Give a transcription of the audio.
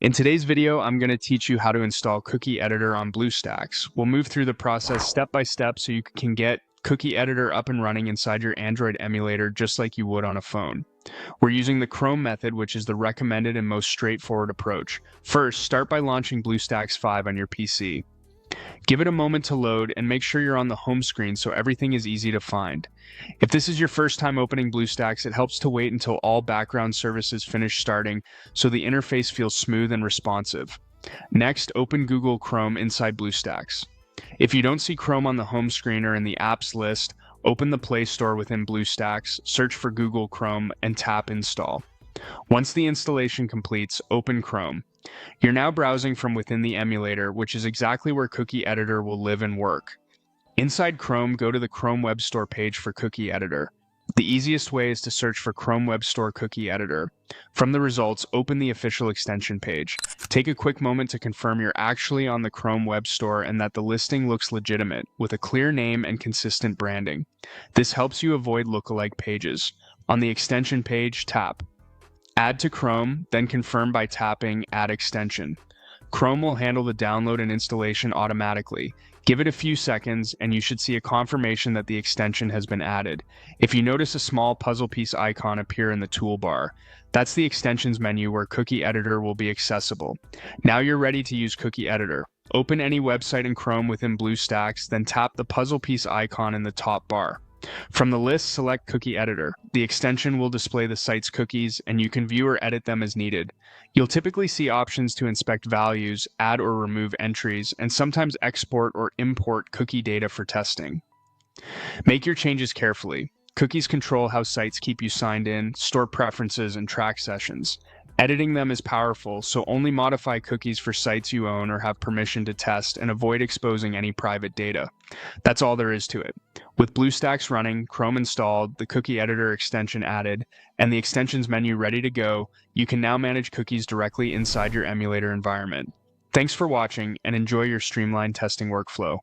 In today's video, I'm going to teach you how to install Cookie Editor on Bluestacks. We'll move through the process step by step so you can get Cookie Editor up and running inside your Android emulator just like you would on a phone. We're using the Chrome method, which is the recommended and most straightforward approach. First, start by launching BlueStacks 5 on your PC. Give it a moment to load and make sure you're on the home screen so everything is easy to find. If this is your first time opening BlueStacks, it helps to wait until all background services finish starting so the interface feels smooth and responsive. Next, open Google Chrome inside BlueStacks. If you don't see Chrome on the home screen or in the apps list, open the Play Store within BlueStacks, search for Google Chrome, and tap Install. Once the installation completes, open Chrome. You're now browsing from within the emulator, which is exactly where Cookie Editor will live and work. Inside Chrome, go to the Chrome Web Store page for Cookie Editor. The easiest way is to search for Chrome Web Store Cookie Editor. From the results, open the official extension page. Take a quick moment to confirm you're actually on the Chrome Web Store and that the listing looks legitimate, with a clear name and consistent branding. This helps you avoid lookalike pages. On the extension page, tap Add to Chrome, then confirm by tapping Add Extension. Chrome will handle the download and installation automatically. Give it a few seconds, and you should see a confirmation that the extension has been added. If you notice a small puzzle piece icon appear in the toolbar, that's the extensions menu where Cookie Editor will be accessible. Now you're ready to use Cookie Editor. Open any website in Chrome within BlueStacks, then tap the puzzle piece icon in the top bar. From the list, select Cookie Editor. The extension will display the site's cookies, and you can view or edit them as needed. You'll typically see options to inspect values, add or remove entries, and sometimes export or import cookie data for testing. Make your changes carefully. Cookies control how sites keep you signed in, store preferences, and track sessions. Editing them is powerful, so only modify cookies for sites you own or have permission to test and avoid exposing any private data. That's all there is to it. With BlueStacks running, Chrome installed, the Cookie Editor extension added, and the extensions menu ready to go, you can now manage cookies directly inside your emulator environment. Thanks for watching and enjoy your streamlined testing workflow.